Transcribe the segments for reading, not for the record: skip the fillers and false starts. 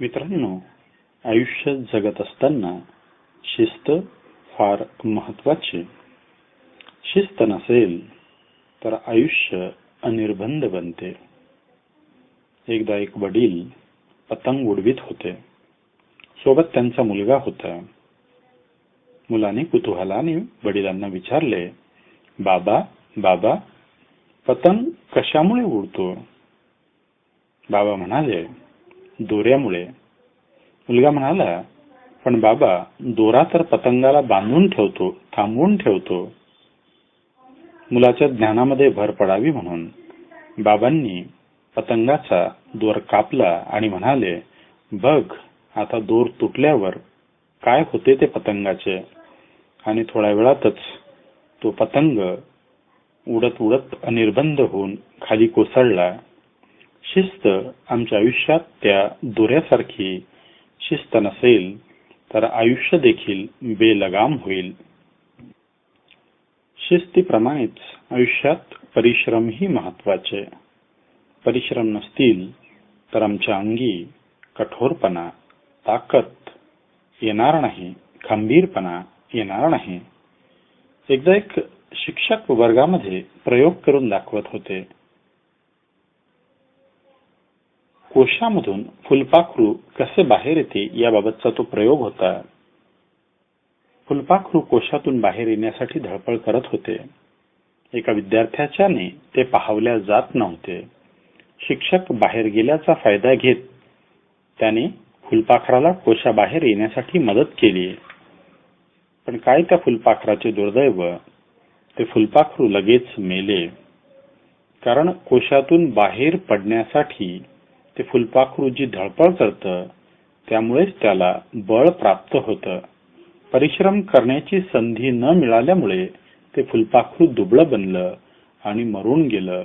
मित्रांनो, आयुष्य जगत असताना शिस्त फार महत्वाची. शिस्त नसेल तर आयुष्य अनिर्बंध बनते. एकदा एक वडील पतंग उडवीत होते. सोबत त्यांचा मुलगा होता. मुलाने कुतूहलाने वडिलांना विचारले, बाबा बाबा पतंग कशामुळे उडतो? बाबा म्हणाले, दोऱ्यामुळे. मुलगा म्हणाला, पण बाबा, दोरा तर पतंगाला बांधून ठेवतो, थांबवून ठेवतो. मुलाच्या ज्ञानामध्ये भर पडावी म्हणून बाबांनी पतंगाचा दोर कापला आणि म्हणाले, बघ आता दोर तुटल्यावर काय होते ते पतंगाचे. आणि थोड्या वेळातच तो पतंग उडत उडत अनिर्बंध होऊन खाली कोसळला. शिस्त आमच्या आयुष्यात त्या दोऱ्यासारखी. शिस्त नसेल तर आयुष्य देखील बेलगाम होईल. शिस्तीप्रमाणेच आयुष्यात परिश्रमही महत्वाचे. परिश्रम नसतील तर आमच्या अंगी कठोरपणा, ताकद येणार नाही, खंबीरपणा येणार नाही. एकदा एक शिक्षक वर्गामध्ये प्रयोग करून दाखवत होते. कोशामधून फुलपाखरू कसे बाहेर येते याबाबतचा तो प्रयोग होता. फुलपाखरू कोशातून बाहेर येण्यासाठी धडपड करत होते. एका विद्यार्थ्याच्याने ते पाहवल्या जात नव्हते. शिक्षक बाहेर गेल्याचा फायदा घेत त्याने फुलपाखराला कोशाबाहेर येण्यासाठी मदत केली. पण काय त्या फुलपाखराचे दुर्दैव, ते फुलपाखरू लगेच मेले. कारण कोशातून बाहेर पडण्यासाठी ते फुलपाखरू जी धडपड करतं त्यामुळेच त्याला बळ प्राप्त होतं. परिश्रम करण्याची संधी न मिळाल्यामुळे ते फुलपाखरू दुबळं बनलं आणि मरून गेलं.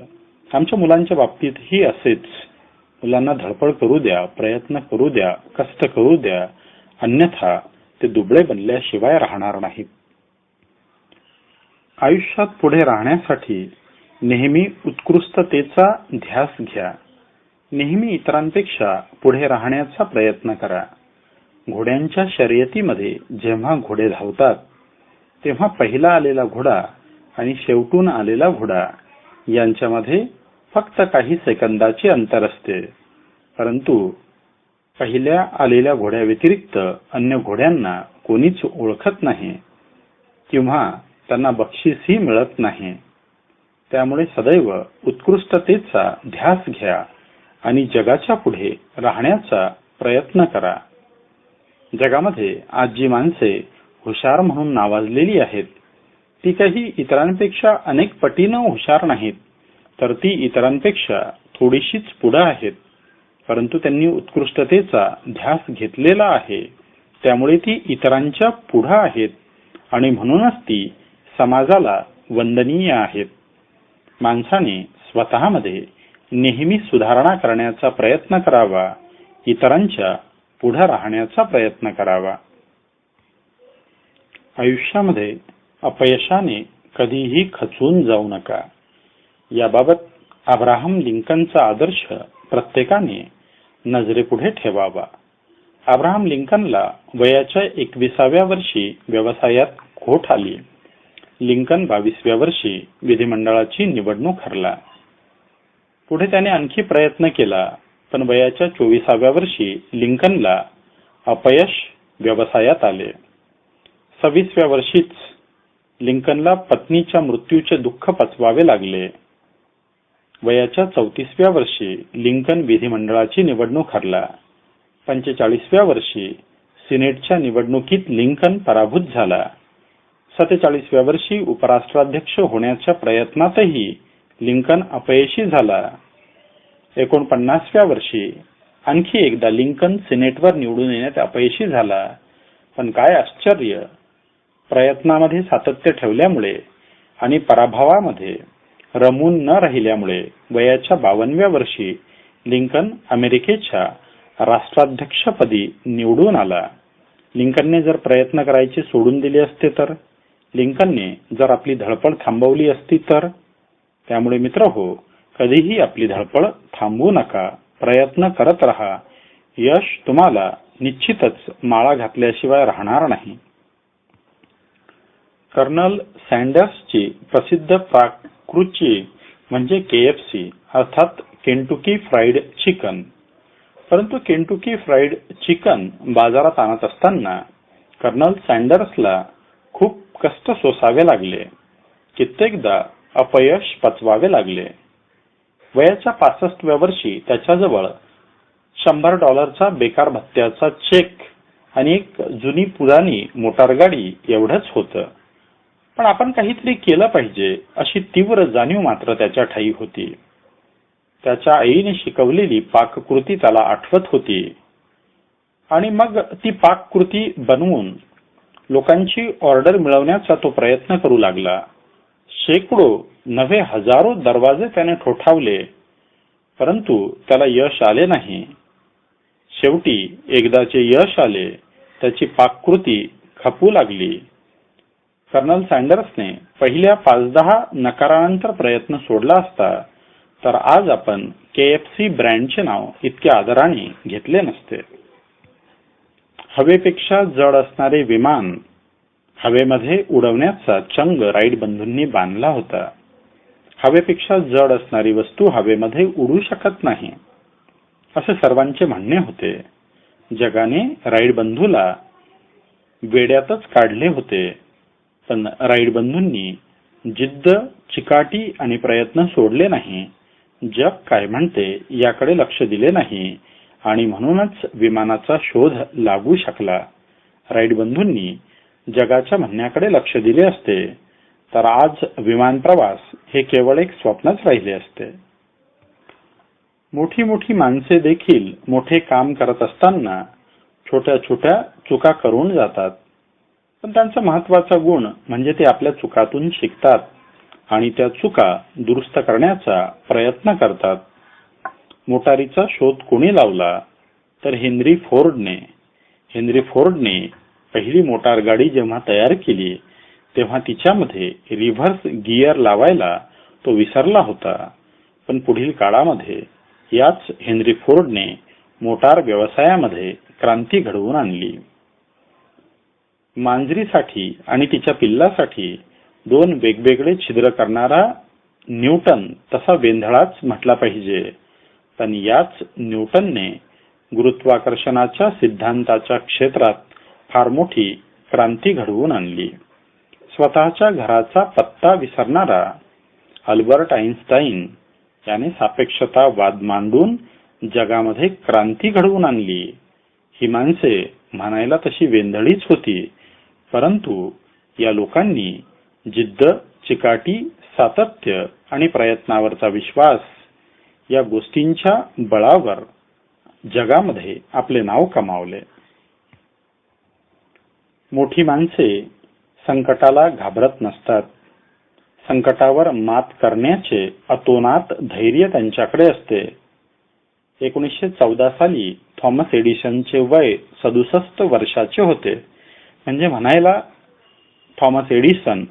आमच्या मुलांच्या बाबतीतही असेच. मुलांना धडपड करू द्या, प्रयत्न करू द्या, कष्ट करू द्या, अन्यथा ते दुबळे बनल्याशिवाय राहणार नाहीत. आयुष्यात पुढे राहण्यासाठी नेहमी उत्कृष्टतेचा ध्यास घ्या. नेहमी इतरांपेक्षा पुढे राहण्याचा प्रयत्न करा. घोड्यांच्या शर्यतीमध्ये जेव्हा घोडे धावतात तेव्हा पहिला आलेला घोडा आणि शेवटून आलेला घोडा यांच्यामध्ये फक्त काही सेकंदाचे अंतर असते. परंतु पहिल्या आलेल्या घोड्या व्यतिरिक्त अन्य घोड्यांना कोणीच ओळखत नाही किंवा त्यांना बक्षीसही मिळत नाही. त्यामुळे सदैव उत्कृष्टतेचा ध्यास घ्या आणि जगाच्या पुढे राहण्याचा प्रयत्न करा. जगामध्ये आज जी माणसे हुशार म्हणून नावाजलेली आहेत ती काही इतरांपेक्षा अनेक पटीनं हुशार नाहीत, तर ती इतरांपेक्षा थोडीशीच पुढे आहेत. परंतु त्यांनी उत्कृष्टतेचा ध्यास घेतलेला आहे, त्यामुळे ती इतरांच्या पुढे आहेत आणि म्हणूनच ती समाजाला वंदनीय आहेत. माणसाने स्वतःमध्ये नेहमी सुधारणा करण्याचा प्रयत्न करावा, इतरांच्या पुढे राहण्याचा प्रयत्न करावा. आयुष्यामध्ये अपयशाने कधीही खचून जाऊ नका. याबाबत अब्राहम लिंकनचा आदर्श प्रत्येकाने नजरेपुढे ठेवावा. अब्राहम लिंकनला वयाच्या 21व्या वर्षी व्यवसायात खोट आली. लिंकन 22व्या वर्षी विधिमंडळाची निवडणूक हरला. पुढे त्याने आणखी प्रयत्न केला, पण वयाच्या 24व्या वर्षी लिंकनला अपयश व्यवसायात आले. 26व्या वर्षीच लिंकनला पत्नीच्या मृत्यूचे दुःख पचवावे लागले. वयाच्या 34व्या वर्षी लिंकन विधिमंडळाची निवडणूक हरला. 45व्या वर्षी सिनेटच्या निवडणुकीत लिंकन पराभूत झाला. 47व्या वर्षी उपराष्ट्राध्यक्ष होण्याच्या प्रयत्नातही लिंकन अपयशी झाला. 49व्या वर्षी आणखी एकदा लिंकन सिनेटवर निवडून येण्यात अपयशी झाला. पण काय आश्चर्य, प्रयत्नामध्ये सातत्य ठेवल्यामुळे आणि पराभवामध्ये रमून न राहिल्यामुळे वयाच्या 52व्या वर्षी लिंकन अमेरिकेच्या राष्ट्राध्यक्षपदी निवडून आला. लिंकनने जर प्रयत्न करायचे सोडून दिले असते तर, लिंकनने जर आपली धडपड थांबवली असती तर. त्यामुळे मित्रहो, कधीही आपली धडपड थांबवू नका, प्रयत्न करत राहा. यश तुम्हाला निश्चितच माळा घातल्याशिवाय राहणार नाही. कर्नल सँडर्सची प्रसिद्ध पाककृती म्हणजे KFC अर्थात केंटुकी फ्राईड चिकन. परंतु केंटुकी फ्राईड चिकन बाजारात आणत असताना कर्नल सँडर्सला खूप कष्ट सोसावे लागले. कित्येकदा अपयश पचवावे लागले. वयाच्या 65व्या वर्षी त्याच्याजवळ $100 बेकार भत्त्याचा चेक आणि एक जुनी पुराणी मोटारगाडी एवढंच होतं. पण आपण काहीतरी केलं पाहिजे अशी तीव्र जाणीव मात्र त्याच्या ठायी होती. त्याच्या आईने शिकवलेली पाककृती त्याला आठवत होती आणि मग ती पाककृती बनवून लोकांची ऑर्डर मिळवण्याचा तो प्रयत्न करू लागला. शेकडो नव्हे हजारो दरवाजे त्याने ठोठावले, परंतु त्याला यश आले नाही. शेवटी एकदाचे यश आले. त्याची पाककृती खपू लागली. कर्नल सँडर्सने पहिल्या 5-10 नकारानंतर प्रयत्न सोडला असता तर आज आपण KFC ब्रँडचे नाव इतक्या आदराने घेतले नसते. हवेपेक्षा जड असणारे विमान हवेमध्ये उडवण्याचा चंग राईट बंधूंनी बांधला होता. हवेपेक्षा जड असणारी वस्तू हवेमध्ये उडू शकत नाही असे सर्वांचे म्हणणे होते. जगाने राईट बंधूला वेड्यातच काढले होते. पण राईट बंधूंनी जिद्द, चिकाटी आणि प्रयत्न सोडले नाही. जग काय म्हणते याकडे लक्ष दिले नाही आणि म्हणूनच विमानाचा शोध लागू शकला. राईट बंधूंनी जगाच्या म्हणण्याकडे लक्ष दिले असते तर आज विमान प्रवास हे केवळ एक स्वप्नच राहिले असते. मोठी मोठी माणसे देखील मोठे काम करत असताना छोट्या छोट्या चुका करून जातात. पण त्यांचा महत्वाचा गुण म्हणजे ते आपल्या चुकातून शिकतात आणि त्या चुका दुरुस्त करण्याचा प्रयत्न करतात. मोटारीचा शोध कोणी लावला तर हेनरी फोर्डने. हेनरी फोर्डने पहिली मोटार गाडी जेव्हा तयार केली तेव्हा तिच्यामध्ये रिव्हर्स गिअर लावायला तो विसरला होता. पण पुढील काळामध्ये याच हेनरी फोर्डने मोटार व्यवसायामध्ये क्रांती घडवून आणली. मांजरीसाठी आणि तिच्या पिल्लासाठी 2 वेगवेगळे छिद्र करणारा न्यूटन तसा वेंधळाच म्हटला पाहिजे. पण याच न्यूटनने गुरुत्वाकर्षणाच्या सिद्धांताच्या क्षेत्रात फार मोठी क्रांती घडवून आणली. स्वतःच्या घराचा पत्ता विसरणारा अल्बर्ट आइन्स्टाईन याने सापेक्षतावाद मांडून जगामध्ये क्रांती घडवून आणली. ही माणसे म्हणायला तशी वेंधळीच होती, परंतु या लोकांनी जिद्द, चिकाटी, सातत्य आणि प्रयत्नावरचा विश्वास या गोष्टींच्या बळावर जगामध्ये आपले नाव कमावले. मोठी माणसे संकटाला घाबरत नसतात. संकटावर मात करण्याचे अतोनात धैर्य त्यांच्याकडे असते. 1914 साली थॉमस एडिसनचे वय 67 वर्षाचे होते. म्हणजे म्हणायला थॉमस एडिसन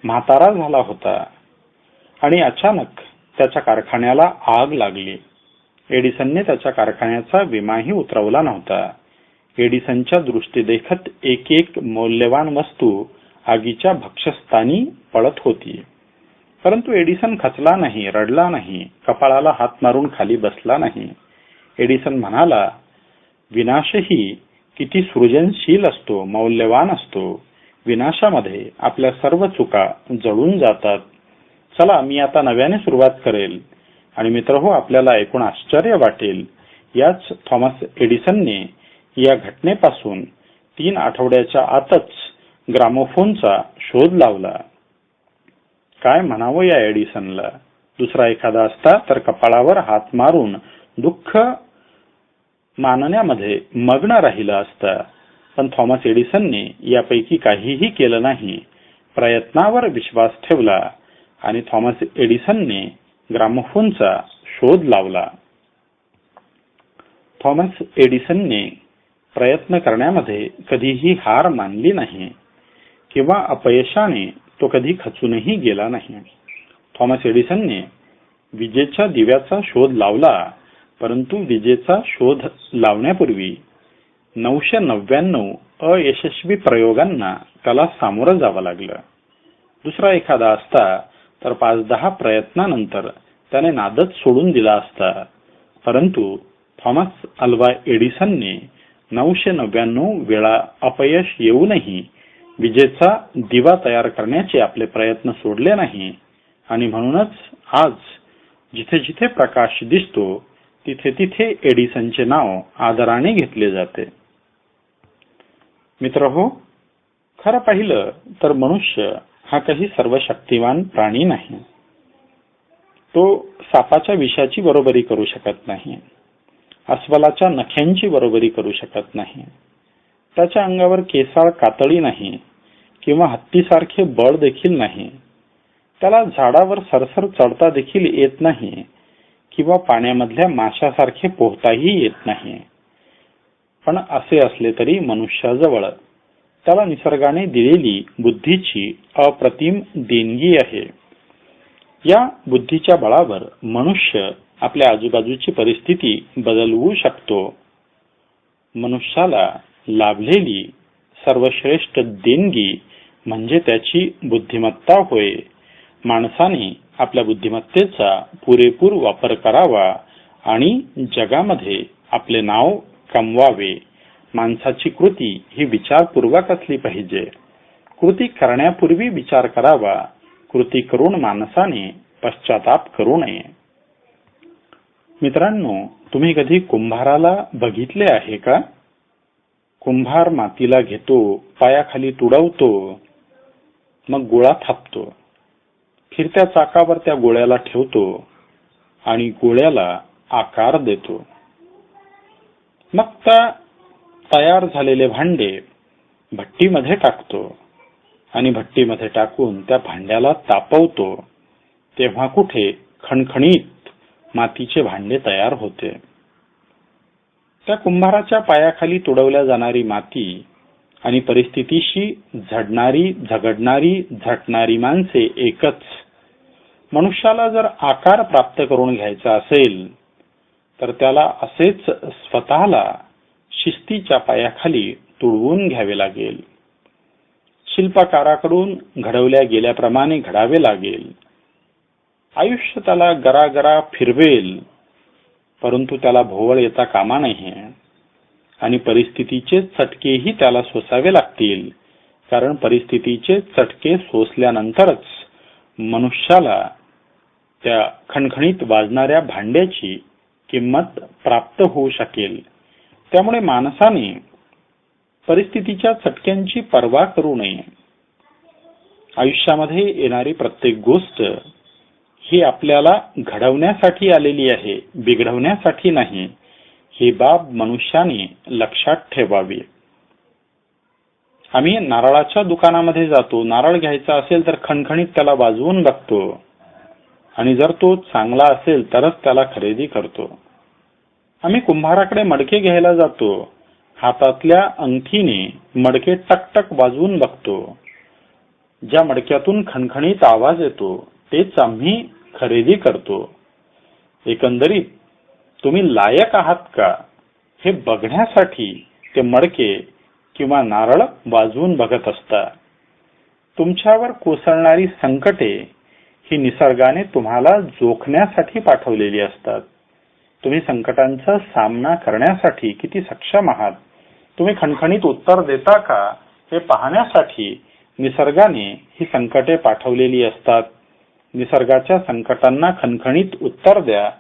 म्हातारा झाला होता आणि अचानक त्याच्या कारखान्याला आग लागली. एडिसनने त्याच्या कारखान्याचा विमाही उतरवला नव्हता. एडिसनच्या दृष्टीदेखत एक एक मौल्यवान वस्तू आगीच्या भक्षस्थानी पळत होती. परंतु एडिसन खचला नाही, रडला नाही, कपाळाला हात मारून खाली बसला नाही. एडिसन म्हणाला, विनाशही किती सृजनशील असतो, मौल्यवान असतो. विनाशामध्ये आपल्या सर्व चुका जळून जातात. चला, मी आता नव्याने सुरुवात करेल. आणि मित्रहो, आपल्याला ऐकून आश्चर्य वाटेल, याच थॉमस एडिसनने या घटनेपासून 3 आठवड्याच्या आतच ग्रामोफोनचा शोध लावला. काय म्हणावं या एडिसनला. दुसरा एखादा असता तर कपाळावर हात मारून दुःख मानण्यामध्ये मग्न राहिला असता. पण थॉमस एडिसनने यापैकी काहीही केलं नाही. प्रयत्नावर विश्वास ठेवला आणि थॉमस एडिसनने ग्रामोफोनचा शोध लावला. थॉमस एडिसनने प्रयत्न करण्यामध्ये कधीही हार मानली नाही किंवा अपयशाने तो कधी खचूनही गेला नाही. थॉमस एडिसनने विजेच्या दिव्याचा शोध लावला परंतु विजेचा शोध लावण्यापूर्वी 999 अयशस्वी प्रयोगांना त्याला सामोरं जावं लागलं. दुसरा एखादा असता तर 5-10 प्रयत्नानंतर त्याने नादच सोडून दिला असता. परंतु थॉमस अल्वा एडिसनने 999 वेळा अपयश येऊनही विजेचा दिवा तयार करण्याचे आपले प्रयत्न सोडले नाही आणि म्हणूनच आज जिथे जिथे प्रकाश दिसतो तिथे तिथे एडिसनचे नाव आदराने घेतले जाते. मित्रहो, खरं पाहिलं तर मनुष्य हा काही सर्वशक्तिवान प्राणी नाही. तो सापाच्या विषाची बरोबरी करू शकत नाही, अस्वलाच्या नख्यांची बरोबरी करू शकत नाही, त्याच्या अंगावर केसाळ कातळी नाही किंवा हत्तीसारखे बळ देखील नाही, त्याला झाडावर सरसर चढता देखील येत नाही किंवा पाण्यामधल्या माशासारखे पोहताही येत नाही. पण असे असले तरी मनुष्याजवळ त्याला निसर्गाने दिलेली बुद्धीची अप्रतिम देणगी आहे. या बुद्धीच्या बळावर मनुष्य आपल्या आजूबाजूची परिस्थिती बदलवू शकतो. मनुष्याला लाभलेली सर्वश्रेष्ठ देणगी म्हणजे त्याची बुद्धिमत्ता होय. माणसाने आपल्या बुद्धिमत्तेचा पुरेपूर वापर करावा आणि जगामध्ये आपले नाव कमवावे. माणसाची कृती ही विचारपूर्वक असली पाहिजे. कृती करण्यापूर्वी विचार करावा. कृती करून माणसाने पश्चाताप करू नये. मित्रांनो, तुम्ही कधी कुंभाराला बघितले आहे का? कुंभार मातीला घेतो, पायाखाली तुडवतो, मग गोळा थापतो, फिरत्या चाकावर त्या गोळ्याला ठेवतो आणि गोळ्याला आकार देतो. मग त्या तयार झालेले भांडे भट्टीमध्ये टाकतो आणि भट्टीमध्ये टाकून त्या भांड्याला तापवतो. तेव्हा कुठे खणखणीत मातीचे भांडे तयार होते. त्या कुंभाराच्या पायाखाली तुडवल्या जाणारी माती आणि परिस्थितीशी झगडणारी झटणारी माणसे एकच. मनुष्याला जर आकार प्राप्त करून घ्यायचा असेल तर त्याला असेच स्वतःला शिस्तीच्या पायाखाली तुडवून घ्यावे लागेल. शिल्पकाराकडून घडवल्या गेल्याप्रमाणे घडावे लागेल. आयुष्य त्याला गरागरा फिरवेल, परंतु त्याला भोवळ येता कामा नये आणि परिस्थितीचे चटकेही त्याला सोसावे लागतील. कारण परिस्थितीचे चटके सोसल्यानंतरच मनुष्याला त्या खणखणीत वाजणाऱ्या भांड्याची किंमत प्राप्त होऊ शकेल. त्यामुळे माणसाने परिस्थितीच्या चटक्यांची पर्वा करू नये. आयुष्यामध्ये येणारी प्रत्येक गोष्ट ही आपल्याला घडवण्यासाठी आलेली आहे, बिघडवण्यासाठी नाही. ही बाब मनुष्याने लक्षात ठेवावी. आम्ही नारळाच्या दुकानामध्ये जातो, नारळ घ्यायचा असेल तर खणखणीत त्याला वाजवून बघतो आणि जर तो चांगला असेल तरच त्याला खरेदी करतो. आम्ही कुंभाराकडे मडके घ्यायला जातो, हातातल्या अंगठीने मडके टकटक वाजवून बघतो. ज्या मडक्यातून खणखणीत आवाज येतो तेच आम्ही खरेदी करतो. एकंदरीत तुम्ही लायक आहात का हे बघण्यासाठी ते मडके किंवा नारळ वाजवून बघत असता. तुमच्यावर कोसळणारी संकटे ही निसर्गाने तुम्हाला जोखण्यासाठी पाठवलेली असतात. तुम्ही संकटांचा सामना करण्यासाठी किती सक्षम आहात, तुम्ही खणखणीत उत्तर देता का हे पाहण्यासाठी निसर्गाने ही संकटे पाठवलेली असतात. निसर्गाच्या संकटांना खणखणीत उत्तर द्या,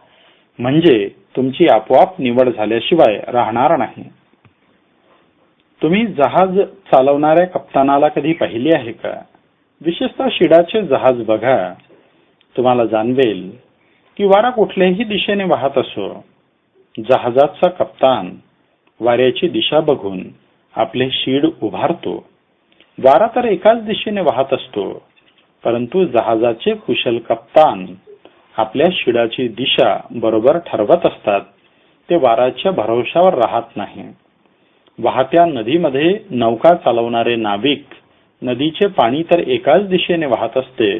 म्हणजे तुमची आपोआप निवड झाल्याशिवाय राहणार नाही. तुम्ही जहाज चालवणाऱ्या कप्तानाला कधी पाहिले आहे का? विशेषतः शिडाचे जहाज बघा. तुम्हाला जाणवेल की वारा कुठल्याही दिशेने वाहत असो, जहाजाचा कप्तान वाऱ्याची दिशा बघून आपले शीड उभारतो. वारा तर एकाच दिशेने वाहत असतो, परंतु जहाजाचे कुशल कप्तान आपल्या शिडाची दिशा बरोबर ठरवत असतात. ते वाऱ्याच्या भरवशावर राहत नाही. वाहत्या नदीमध्ये नौका चालवणारे नाविक, नदीचे पाणी तर एकाच दिशेने वाहत असते,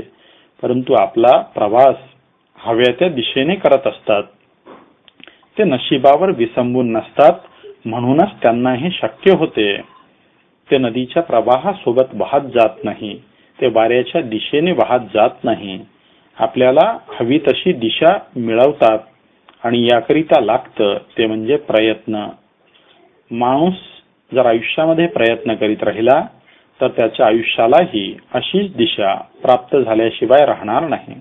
परंतु आपला प्रवास हव्या त्या दिशेने करत असतात. ते नशिबावर विसंबून नसतात, म्हणूनच त्यांना हे शक्य होते. ते नदीच्या प्रवाहासोबत वाहत जात नाही, ते वाऱ्याच्या दिशेने वाहत जात नाही. आपल्याला हवी तशी दिशा मिळवतात आणि याकरिता लागतं ते म्हणजे प्रयत्न. माणूस जर आयुष्यामध्ये प्रयत्न करीत राहिला तर त्याच्या आयुष्यालाही अशीच दिशा प्राप्त झाल्याशिवाय राहणार नाही.